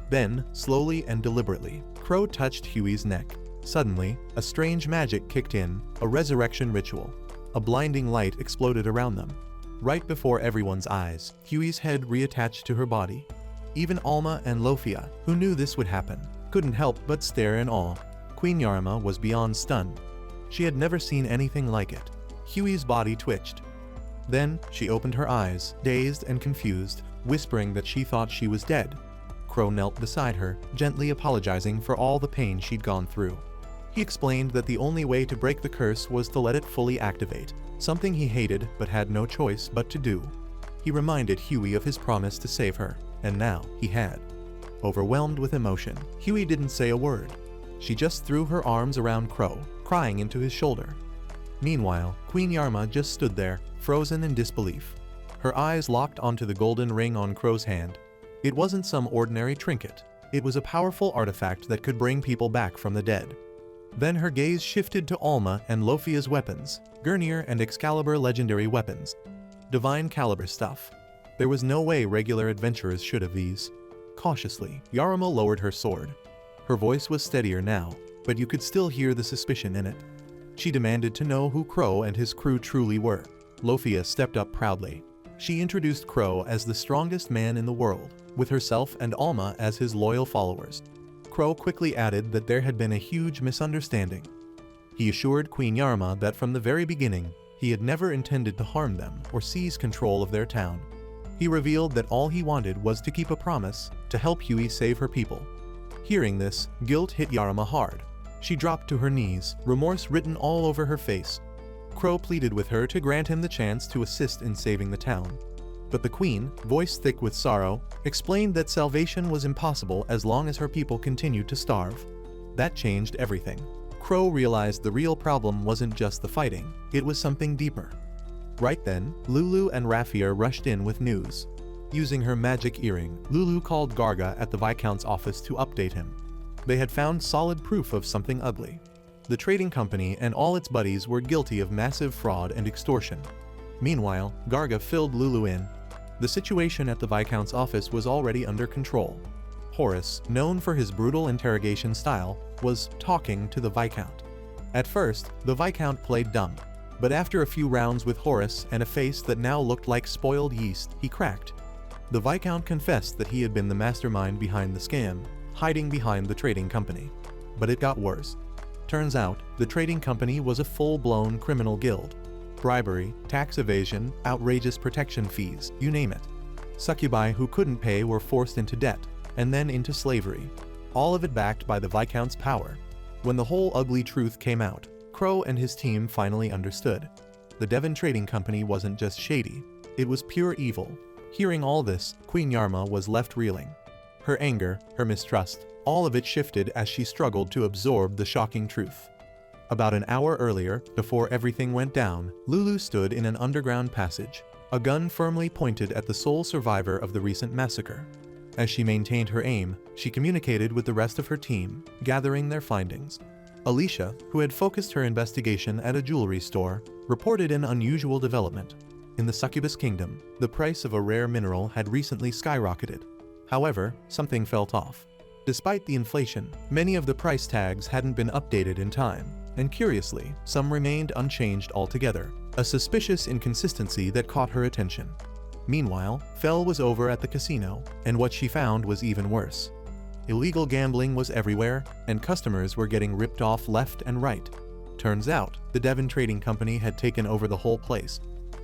Then, slowly and deliberately, Crow touched Huey's neck. Suddenly, a strange magic kicked in, a resurrection ritual. A blinding light exploded around them. Right before everyone's eyes, Huey's head reattached to her body. Even Alma and Lofia, who knew this would happen, couldn't help but stare in awe. Queen Yarama was beyond stunned. She had never seen anything like it. Huey's body twitched. Then, she opened her eyes, dazed and confused, whispering that she thought she was dead. Crow knelt beside her, gently apologizing for all the pain she'd gone through. He explained that the only way to break the curse was to let it fully activate, something he hated but had no choice but to do. He reminded Huey of his promise to save her, and now he had. Overwhelmed with emotion, Huey didn't say a word. She just threw her arms around Crow, crying into his shoulder. Meanwhile, Queen Yarama just stood there, frozen in disbelief. Her eyes locked onto the golden ring on Crow's hand. It wasn't some ordinary trinket. It was a powerful artifact that could bring people back from the dead. Then her gaze shifted to Alma and Lofia's weapons, Gurnir and Excalibur legendary weapons. Divine caliber stuff. There was no way regular adventurers should have these. Cautiously, Yarama lowered her sword. Her voice was steadier now, but you could still hear the suspicion in it. She demanded to know who Crow and his crew truly were. Lofia stepped up proudly. She introduced Crow as the strongest man in the world, with herself and Alma as his loyal followers. Crow quickly added that there had been a huge misunderstanding. He assured Queen Yarama that from the very beginning, he had never intended to harm them or seize control of their town. He revealed that all he wanted was to keep a promise to help Huey save her people. Hearing this, guilt hit Yarama hard. She dropped to her knees, remorse written all over her face. Crow pleaded with her to grant him the chance to assist in saving the town. But the queen, voice thick with sorrow, explained that salvation was impossible as long as her people continued to starve. That changed everything. Crow realized the real problem wasn't just the fighting, it was something deeper. Right then, Lulu and Raffia rushed in with news. Using her magic earring, Lulu called Garga at the Viscount's office to update him. They had found solid proof of something ugly. The trading company and all its buddies were guilty of massive fraud and extortion. Meanwhile, Garga filled Lulu in. The situation at the Viscount's office was already under control. Horace, known for his brutal interrogation style, was talking to the Viscount. At first, the Viscount played dumb, but after a few rounds with Horace and a face that now looked like spoiled yeast, he cracked. The Viscount confessed that he had been the mastermind behind the scam, hiding behind the trading company. But it got worse. Turns out, the trading company was a full-blown criminal guild. Bribery, tax evasion, outrageous protection fees, you name it. Succubi who couldn't pay were forced into debt, and then into slavery. All of it backed by the Viscount's power. When the whole ugly truth came out, Crow and his team finally understood. The Devon Trading Company wasn't just shady, it was pure evil. Hearing all this, Queen Yarma was left reeling. Her anger, her mistrust, all of it shifted as she struggled to absorb the shocking truth. About an hour earlier, before everything went down, Lulu stood in an underground passage, a gun firmly pointed at the sole survivor of the recent massacre. As she maintained her aim, she communicated with the rest of her team, gathering their findings. Alicia, who had focused her investigation at a jewelry store, reported an unusual development. In the Succubus Kingdom, the price of a rare mineral had recently skyrocketed. However, something felt off. Despite the inflation, many of the price tags hadn't been updated in time, and curiously, some remained unchanged altogether, a suspicious inconsistency that caught her attention. Meanwhile, Fel was over at the casino, and what she found was even worse. Illegal gambling was everywhere, and customers were getting ripped off left and right. Turns out, the Devon Trading Company had taken over the whole place.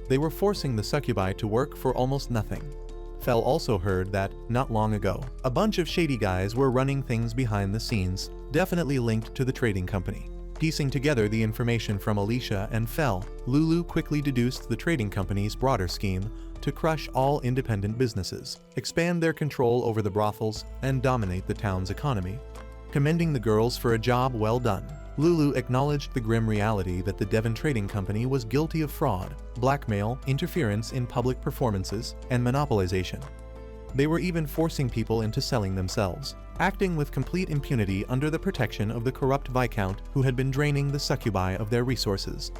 They were forcing the succubi to work for almost nothing. Fel also heard that, not long ago, a bunch of shady guys were running things behind the scenes, definitely linked to the trading company. Piecing together the information from Alicia and Fel, Lulu quickly deduced the trading company's broader scheme to crush all independent businesses, expand their control over the brothels, and dominate the town's economy. Commending the girls for a job well done, Lulu acknowledged the grim reality that the Devon Trading Company was guilty of fraud, blackmail, interference in public performances, and monopolization. They were even forcing people into selling themselves, acting with complete impunity under the protection of the corrupt Viscount who had been draining the succubi of their resources.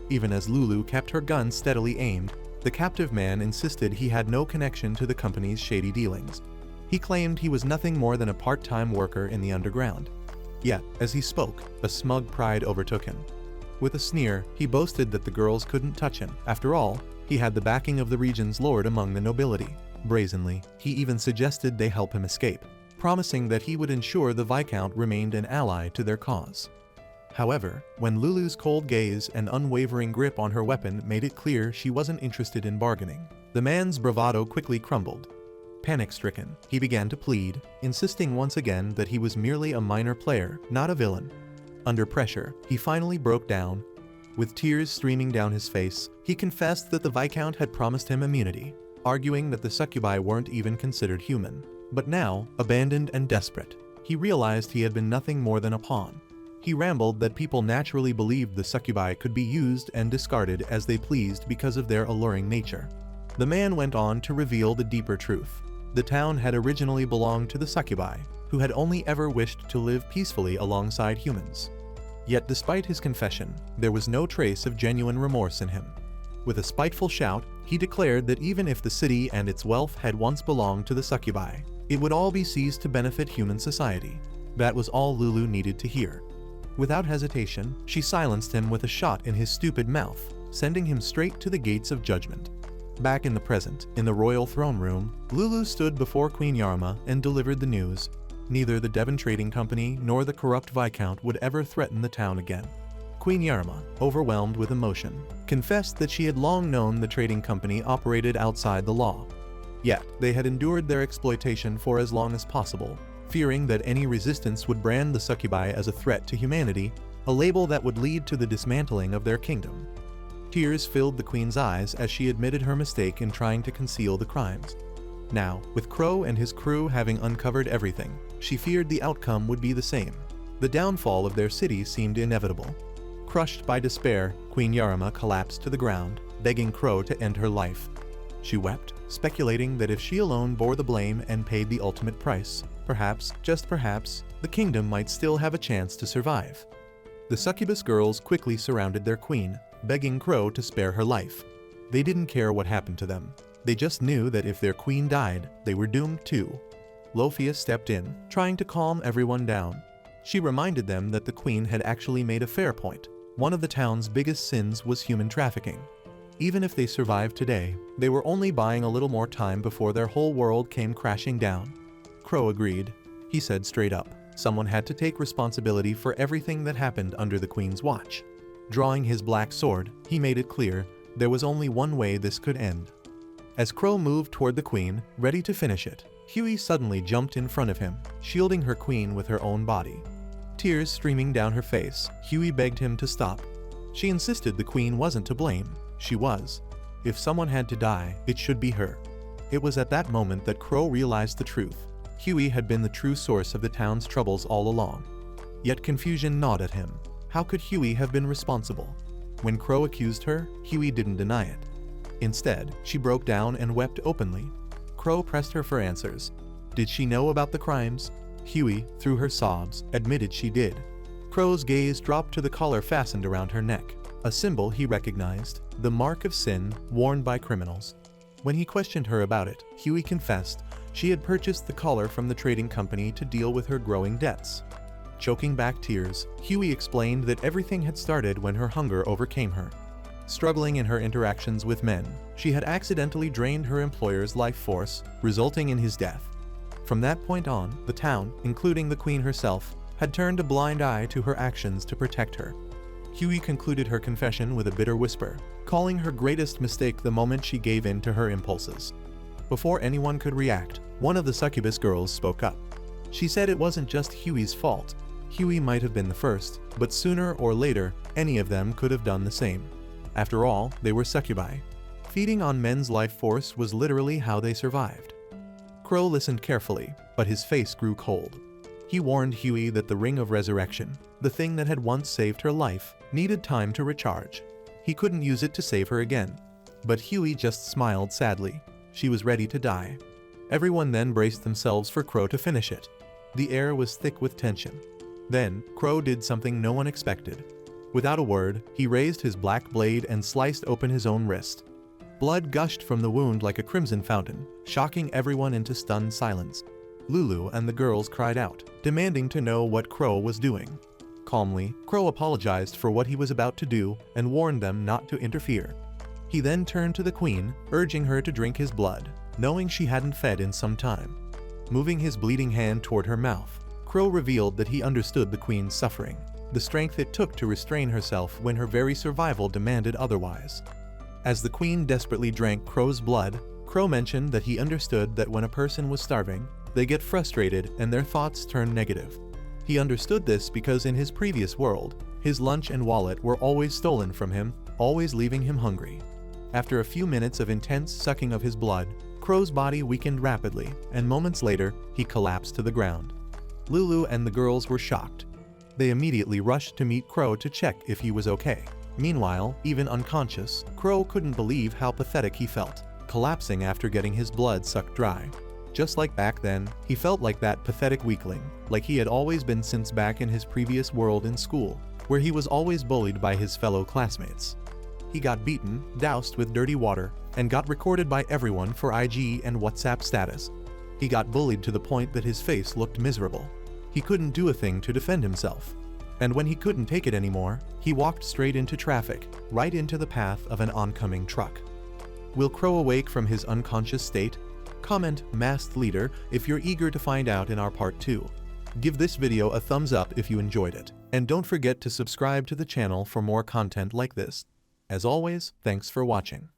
Even as Lulu kept her gun steadily aimed, the captive man insisted he had no connection to the company's shady dealings. He claimed he was nothing more than a part-time worker in the underground. Yet, as he spoke, a smug pride overtook him. With a sneer, he boasted that the girls couldn't touch him. After all, he had the backing of the region's lord among the nobility. Brazenly, he even suggested they help him escape, promising that he would ensure the Viscount remained an ally to their cause. However, when Lulu's cold gaze and unwavering grip on her weapon made it clear she wasn't interested in bargaining, the man's bravado quickly crumbled. Panic-stricken, he began to plead, insisting once again that he was merely a minor player, not a villain. Under pressure, he finally broke down. With tears streaming down his face, he confessed that the Viscount had promised him immunity, arguing that the succubi weren't even considered human. But now, abandoned and desperate, he realized he had been nothing more than a pawn. He rambled that people naturally believed the succubi could be used and discarded as they pleased because of their alluring nature. The man went on to reveal the deeper truth. The town had originally belonged to the succubi, who had only ever wished to live peacefully alongside humans. Yet despite his confession, there was no trace of genuine remorse in him. With a spiteful shout, he declared that even if the city and its wealth had once belonged to the succubi, it would all be seized to benefit human society. That was all Lulu needed to hear. Without hesitation, she silenced him with a shot in his stupid mouth, sending him straight to the gates of judgment. Back in the present, in the royal throne room, Lulu stood before Queen Yarma and delivered the news. Neither the Devon Trading Company nor the corrupt Viscount would ever threaten the town again. Queen Yarma, overwhelmed with emotion, confessed that she had long known the trading company operated outside the law. Yet, they had endured their exploitation for as long as possible, fearing that any resistance would brand the succubi as a threat to humanity, a label that would lead to the dismantling of their kingdom. Tears filled the queen's eyes as she admitted her mistake in trying to conceal the crimes. Now, with Crow and his crew having uncovered everything, she feared the outcome would be the same. The downfall of their city seemed inevitable. Crushed by despair, Queen Yarma collapsed to the ground, begging Crow to end her life. She wept, speculating that if she alone bore the blame and paid the ultimate price, perhaps, just perhaps, the kingdom might still have a chance to survive. The succubus girls quickly surrounded their queen, begging Crow to spare her life. They didn't care what happened to them. They just knew that if their queen died, they were doomed too. Lophius stepped in, trying to calm everyone down. She reminded them that the queen had actually made a fair point. One of the town's biggest sins was human trafficking. Even if they survived today, they were only buying a little more time before their whole world came crashing down. Crow agreed. He said straight up, Someone had to take responsibility for everything that happened under the Queen's watch. Drawing his black sword, he made it clear there was only one way this could end. As Crow moved toward the Queen, ready to finish it, Huey suddenly jumped in front of him, shielding her queen with her own body. Tears streaming down her face, Huey begged him to stop. She insisted the Queen wasn't to blame. She was. If someone had to die, it should be her. It was at that moment that Crow realized the truth. Huey had been the true source of the town's troubles all along. Yet confusion gnawed at him. How could Huey have been responsible? When Crow accused her, Huey didn't deny it. Instead, she broke down and wept openly. Crow pressed her for answers. Did she know about the crimes? Huey, through her sobs, admitted she did. Crow's gaze dropped to the collar fastened around her neck, a symbol he recognized, the mark of sin worn by criminals. When he questioned her about it, Huey confessed she had purchased the collar from the trading company to deal with her growing debts. Choking back tears, Huey explained that everything had started when her hunger overcame her. Struggling in her interactions with men, she had accidentally drained her employer's life force, resulting in his death. From that point on, the town, including the Queen herself, had turned a blind eye to her actions to protect her. Huey concluded her confession with a bitter whisper, calling her greatest mistake the moment she gave in to her impulses. Before anyone could react, one of the succubus girls spoke up. She said it wasn't just Huey's fault. Huey might have been the first, but sooner or later, any of them could have done the same. After all, they were succubi. Feeding on men's life force was literally how they survived. Crow listened carefully, but his face grew cold. He warned Huey that the Ring of Resurrection, the thing that had once saved her life, needed time to recharge. He couldn't use it to save her again. But Huey just smiled sadly. She was ready to die. Everyone then braced themselves for Crow to finish it. The air was thick with tension. Then, Crow did something no one expected. Without a word, he raised his black blade and sliced open his own wrist. Blood gushed from the wound like a crimson fountain, shocking everyone into stunned silence. Lulu and the girls cried out, demanding to know what Crow was doing. Calmly, Crow apologized for what he was about to do and warned them not to interfere. He then turned to the Queen, urging her to drink his blood, knowing she hadn't fed in some time. Moving his bleeding hand toward her mouth, Crow revealed that he understood the Queen's suffering, the strength it took to restrain herself when her very survival demanded otherwise. As the Queen desperately drank Crow's blood, Crow mentioned that he understood that when a person was starving, they get frustrated and their thoughts turn negative. He understood this because in his previous world, his lunch and wallet were always stolen from him, always leaving him hungry. After a few minutes of intense sucking of his blood, Crow's body weakened rapidly, and moments later, he collapsed to the ground. Lulu and the girls were shocked. They immediately rushed to meet Crow to check if he was okay. Meanwhile, even unconscious, Crow couldn't believe how pathetic he felt, collapsing after getting his blood sucked dry. Just like back then, he felt like that pathetic weakling, like he had always been since back in his previous world in school, where he was always bullied by his fellow classmates. He got beaten, doused with dirty water, and got recorded by everyone for IG and WhatsApp status. He got bullied to the point that his face looked miserable. He couldn't do a thing to defend himself. And when he couldn't take it anymore, he walked straight into traffic, right into the path of an oncoming truck. Will Crow awake from his unconscious state? Comment "Masked Leader" if you're eager to find out in our part 2. Give this video a thumbs up if you enjoyed it, and don't forget to subscribe to the channel for more content like this. As always, thanks for watching.